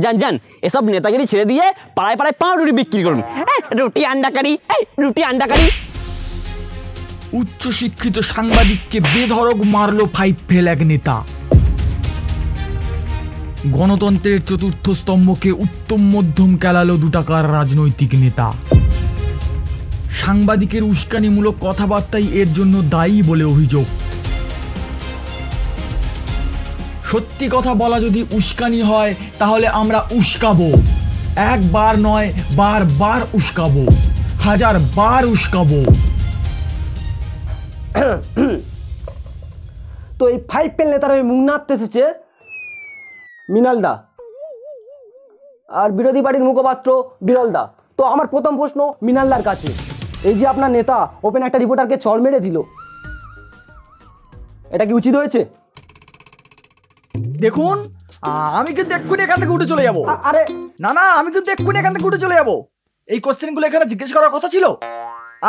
যান যান, এসব নেতাগিরি ছেড়ে দিয়ে পাড়ায় পাড়ায় পাউরুটি বিক্রি করুন। রুটি আন্ডা কারি, রুটি আন্ডা কারি। উচ্চশিক্ষিত সাংবাদিককে বেধড়ক মারলো 5 ফেল এক নেতা। গণতন্ত্রের চতুর্থ স্তম্ভকে উত্তম মধ্যম কেলালো 2 টাকার রাজনৈতিক নেতা। সাংবাদিকের উস্কানিমূলক কথাবার্তাই এর জন্য দায়ী বলে অভিযোগ। সত্যি কথা বলা যদি উস্কানি হয় তাহলে আমরা উস্কাবো, একবার নয় বারবার উস্কাবো, 1000 বার উস্কাবো। তো এই 5 ফেল নেতার ওই মুখ নাড়তে এসেছে মৃণালদা আর বিরোধী পার্টির মুখপাত্র বিরলদা। তো আমার প্রথম প্রশ্ন মৃণালদার কাছে, এই যে আপনার নেতা ওপেন একটা রিপোর্টারকে চড় মেরে দিল, এটা কি উচিত হয়েছে? দেখুন, আমি কিন্তু এক্ষুনি এখান থেকে উঠে চলে যাবো। আরে না না, আমি কিন্তু এক্ষুনি এখান থেকে উঠে চলে যাবো। এই কোশ্চেনগুলো এখানে জিজ্ঞেস করার কথা ছিল।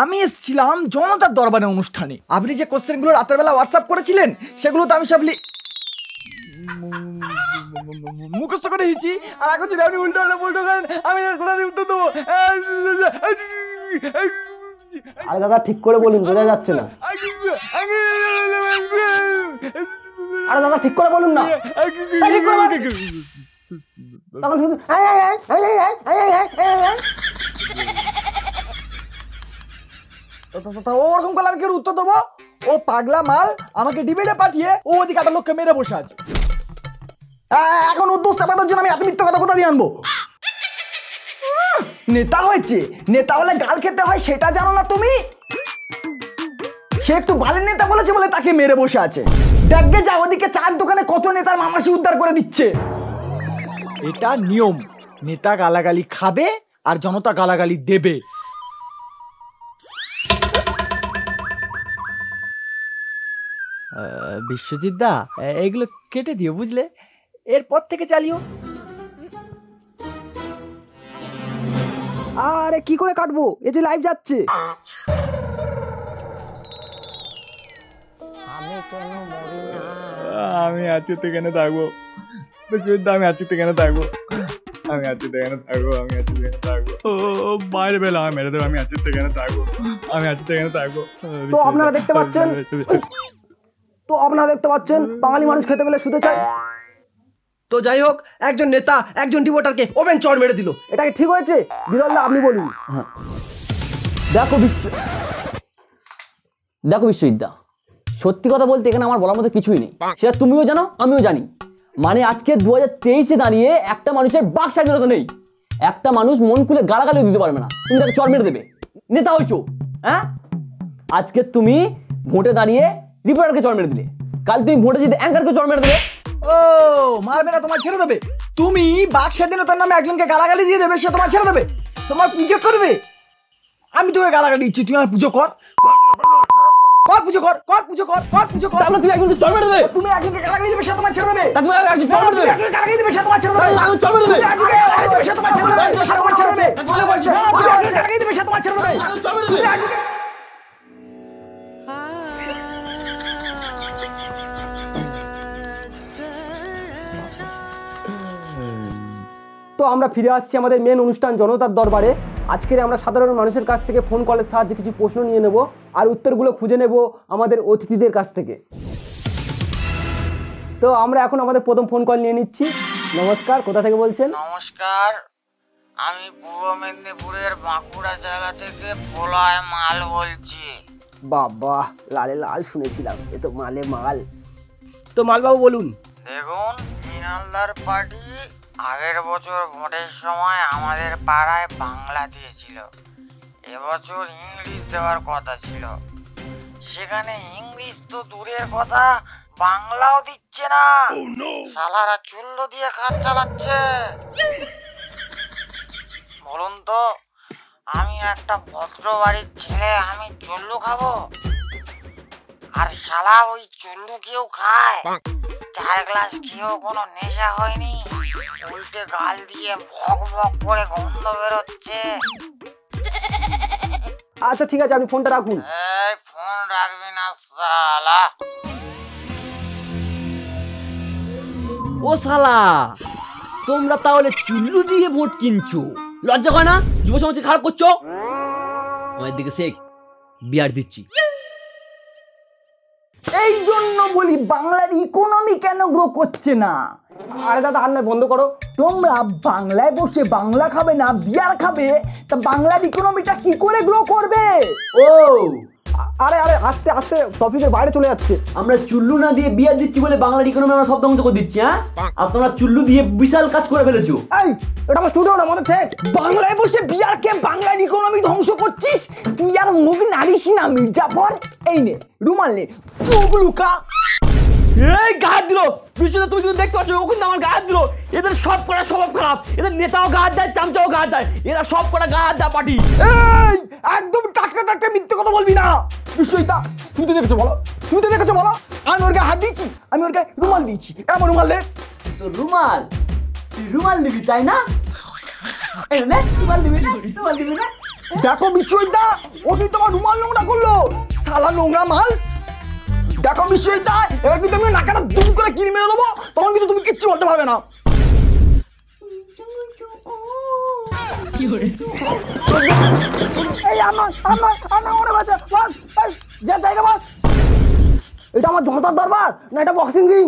আমি এসেছিলাম জনতার দরবারে অনুষ্ঠানে। আপনি যে কোশ্চেনগুলো রাতের বেলা হোয়াটসঅ্যাপ করেছিলেন সেগুলো তো আমি সব মুখস্থ করে দিয়েছি। আর এখন যদি আপনি উল্টো উল্টো করেন আমি উত্তর দেবো। আরে দাদা ঠিক করে বলুন, বোঝা যাচ্ছে না। আরে দাদা ঠিক করে বলুন না। ওরকম করলে আমি কি উত্তর দেবো? ও পাগলা মাল আমাকে ডিবেটে পাঠিয়ে ও ওদিকে একটা লোককে মেরে বসে আছে। এখন ও দোষ চাপানোর জন্য আমি এত মিথ্যা কথা কোথা দিয়ে আনবো? নেতা হয়েছে, নেতা হলে গাল খেতে হয় সেটা জানো না তুমি? সে একটু বালের নেতা বলেছে বলে তাকে মেরে বসে আছে। দেখবে যা ওদিকে চার দোকানে কত নেতার মামাসি উদ্ধার করে দিচ্ছে। এটা নিয়ম, নেতা গালাগালি খাবে আর জনতা গালাগালি দেবে। বিশ্বজিৎ দা, এগুলো কেটে দিও বুঝলে, এরপর থেকে চালিও। আরে কি করে কাটবো, এই যে লাইভ যাচ্ছে। আমি আছি তো কেন থাকবো, আমি আছি তো কেন থাকবো, আমি আছি তো কেন থাকবো, আমি আছি তো কেন থাকবো। ও বাইরে বেলা আমি মেরে দেবো, আমি আছি তো কেন থাকবো, আমি আছি তো কেন থাকবো। তো আপনারা দেখতে পাচ্ছেন বাঙালি মানুষ খেতে পেলে শুতে চায়। তো যাই হোক, একজন নেতা একজন রিপোর্টারকে ওপেন চড় মেরে দিল, এটা কি ঠিক হয়েছে? বিরলদা আপনি বলুন। দেখো বিশ্বজিৎদা, সত্যি কথা বলতে এখানে আমার বলার মতো কিছুই নেই, সেটা তুমিও জানো আমিও জানি। মানে আজকে 2023-এ দাঁড়িয়ে একটা মানুষের বাক স্বাধীনতা নেই। একটা মানুষ মন খুলে গালাগালিও দিতে পারবে না, তুমি তাকে চড় মেরে দেবে। নেতা হয়েছো, হ্যাঁ? আজকে তুমি ভোটে দাঁড়িয়ে রিপোর্টারকে চড় মেরে দিলে, কাল তুমি ভোটে জিতে অ্যাঙ্কারকে চড় মেরে দেবে। ও মারবে না, তোমার ছেড়ে দেবে। তুমি বাক স্বাধীনতার নামে একজনকে গালাগালি দিয়ে দেবে, সে তোমার ছেড়ে দেবে, তোমার পুজো করবে। আমি তোকে গালাগালি দিচ্ছি, তুই আমার পুজো কর, পুজো কর, পুজো কর, পুজো কর। তাহলে তুমি একজনকে চড় মেরে দেবে। তুমি একজনকে গালাগালি দিবে, সে তোমার ছেড়ে দেবে। তুমি একজনকে চড় মেরে দেবে, গালাগালি দিবে, সে তোমার ছেড়ে দেবে। চড় মেরে দেবে, গালাগালি দিবে, সে তোমার ছেড়ে দেবে, সে তোমার ছেড়ে দেবে। গালাগালি দিবে, সে তোমার ছেড়ে দেবে। চড় মেরে দেবে। তো আমরা ফিরে আসছি আমাদের মেন অনুষ্ঠান জনতার দরবারে। আজকের আমরা সাধারণ মানুষের কাছ থেকে ফোন কলের সাহায্যে কিছু প্রশ্ন নিয়ে নেব আর উত্তরগুলো খুঁজে নেব আমাদের অতিথিদের কাছ থেকে। তো আমরা এখন আমাদের প্রথম ফোন কল নিয়ে নিচ্ছি। নমস্কার, কোথা থেকে বলছেন? নমস্কার, আমি পূর্ব মেদিনীপুরের বাঁকুড়া জেলা থেকে পোলায় মাল বলছি। বাবা, লালে লাল শুনেছিলাম, এ তো মালে মাল। তো মালবাবু বলুন। দেখুন, মৃণালদার পার্টি আগের বছর ভোটের সময় আমাদের পাড়ায় বাংলা দিয়েছিল, এবছর ইংলিশ দেওয়ার কথা ছিল। সেখানে ইংলিশ তো দূরের কথা, বাংলাও দিচ্ছে না। শালারা চুল্লো দিয়ে কাজ চালাচ্ছে। বলুন তো, আমি একটা ভদ্র বাড়ির ছেলে, আমি চুল্লু খাবো? আর শালা ওই চুল্লু কেউ খায়? 4 গ্লাস খেয়েও কোনো নেশা হয়নি, উল্টে গাল দিয়ে ভক ভক করে গন্ধ বেরোচ্ছে। আচ্ছা ঠিক আছে, আপনি ফোনটা রাখুন। এই ফোন রাখবি না শালা। ও শালা, তোমরা তাহলে চুল্লু দিয়ে ভোট কিনছো, লজ্জা করে না? যুব সমাজকে খারাপ করছো। আমার দিকে শেখ বিয়ার দিচ্ছি। এই জন্য বলি বাংলার ইকোনমি কেন গ্রো করছে না। আরে দাদা আর নয়, বন্ধ করো। তোমরা বাংলায় বসে বাংলা খাবে না বিয়ার খাবে, তা বাংলার ইকোনমিটা কি করে গ্রো করবে? ও আরে আরে আস্তে আস্তে টপিকের বাইরে চলে যাচ্ছে। আমরা চুল্লু না দিয়ে বিয়ার দিচ্ছি বলে বাংলার ইকোনমি আমরা সব ধ্বংস করে দিচ্ছি, হ্যাঁ? আর তোমরা চুল্লু দিয়ে বিশাল কাজ করে ফেলেছো। এই এটা আমার স্টুডিও না, মনে ঠিক। বাংলায় বসে বিয়ার খেয়ে বাংলার ইকোনমি ধ্বংস করছিস তুই। আর মুখ নাড়িস না মির্জাফর। এই নে রুমাল নে, মুখ লুকা। এই গায়ে দিল বিশ্বজিৎ, তুমি কিন্তু দেখতে পাচ্ছ ও কিন্তু আমার গায়ে দিল। এদের সব কটা স্বভাব খারাপ, এদের নেতাও গায়ে দেয়, চামচাও গায়ে দেয়, এরা সব কটা গায়ে দেয় পার্টি। এই একদম টাটকা টাটকা মিথ্যে কথা বলবি না। বিশ্বজিৎ তুমি তো দেখেছো বলো, তুমি তো দেখেছো বলো। আমি ওর গায়ে হাত দিয়েছি, আমি ওর গায়ে রুমাল দিয়েছি। এমন রুমাল দে। তো রুমাল, তুই রুমাল দিবি তাই না? এই নে রুমাল দিবি না, রুমাল দিবি না। দেখো বিশ্বজিৎ ওটি তোমার রুমাল নোংরা করলো, শালা নোংরা মাল। দেখো বিশ্বজিৎ এবার কিন্তু আমি নাকাটা দুম করে কিনে মেরে দেবো, তখন কিন্তু তুমি কিচ্ছু বলতে পারবে না। এই আমার ওরে বাচ্চা বাস, যা জায়গা বাস। এটা আমার জনতার দরবার না এটা বক্সিং রিং?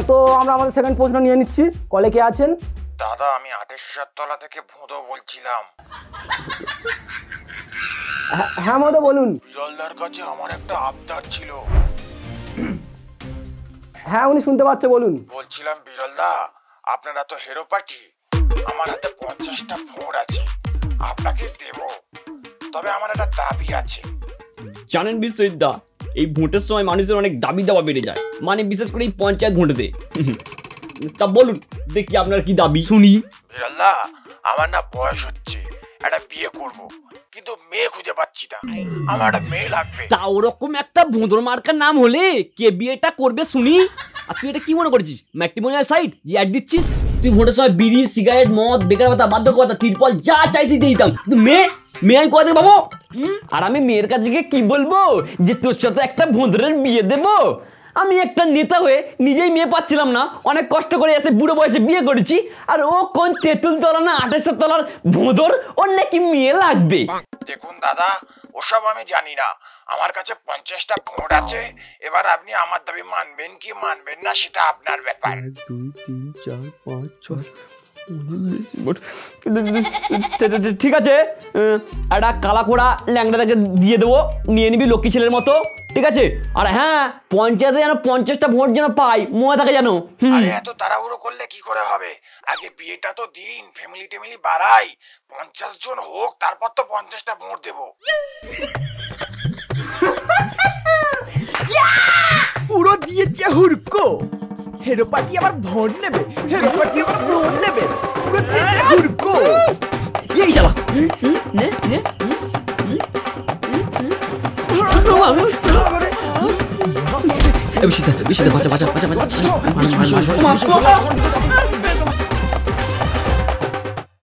তো আমরা আমাদের সেকেন্ড প্রশ্ন নিয়ে নিচ্ছি। কলে কে আছেন? দাদা আমি 28 তলা থেকে ভোঁদো বলছিলাম। হ্যাঁ মতো বলুন। বিরলদার কাছে আমার একটা আবদার ছিল। হ্যাঁ উনি শুনতে পাচ্ছে, বলুন। বলছিলাম বিরলদা, আপনারা তো হেরো পার্টি, আমার হাতে 50টা ভোট আছে, আপনাকে দেব। তবে আমার একটা দাবি আছে। জানেন বিশ্বজিৎ দা, এই ভোটের সময় মানুষের অনেক দাবি দাবা বেড়ে যায়, মানে বিশেষ করে এই পঞ্চায়েত ভোটেতে। তা বলুন দেখি আপনার কি দাবি শুনি। বিরলদা আমার না বয়স হচ্ছে, একটা বিয়ে করব, কিন্তু মেয়ে খুঁজে পাচ্ছি না। আমার একটা মেয়ে লাগবে। তা ওরকম একটা ভোঁদর মার্কার নাম হলে কে বিয়েটা করবে শুনি? আর তুই এটা কি মনে করছিস ম্যাট্রিমোনিয়াল সাইট যে অ্যাড দিচ্ছিস? তুই ভোটের সময় বিড়ি, সিগারেট, মদ, বেকার ভাতা, বার্ধক্য ভাতা, তিরপল যা চাইতে দিতাম, কিন্তু মেয়ে আমি কোথা থেকে পাবো? আর আমি মেয়ের কাছে গিয়ে কি বলবো যে তোর সাথে একটা ভোঁদরের বিয়ে দেবো? আমি একটা নেতা হয়ে নিজেই মেয়ে পাচ্ছিলাম না, অনেক কষ্ট করে এসে বুড়ো বয়সে বিয়ে করেছি, আর ও কোন 33 তলা না 28 তলার ভোঁদর, ওর নাকি মেয়ে লাগবে। দেখুন দাদা, ওসব আমি জানি না, আমার কাছে 50টা ভোট আছে। এবার আপনি আমার দাবি মানবেন কি মানবেন না সেটা আপনার ব্যাপার। 2 3 4 5 6 ঠিক আছে, একটা কালা কোড়া ল্যাংড়াটাকে দিয়ে দেবো, নিয়ে নিবি লক্ষ্মী ছেলের মতো, ঠিক আছে? আর হ্যাঁ, পঞ্চায়েতে যেন 50টা ভোট যেন পাই, মনে থাকে যেন। আরে এত তাড়াহুড়ো করলে কি করে হবে? আগে বিয়েটা তো দিন, ফ্যামিলি টেমিলি বাড়াই, 50 জন হোক, তারপর তো 50টা ভোট দেবো। পুরো দিয়েছে হুড়কো। হেরো পার্টি আবার ভোট নেবে, হেরো পার্টি আবার ভোট নেবে, পুরো দিয়েছে হুড়কো। এই শালা নে নে বিশিদা বাঁচা বাঁচা বাঁচা বাঁচা।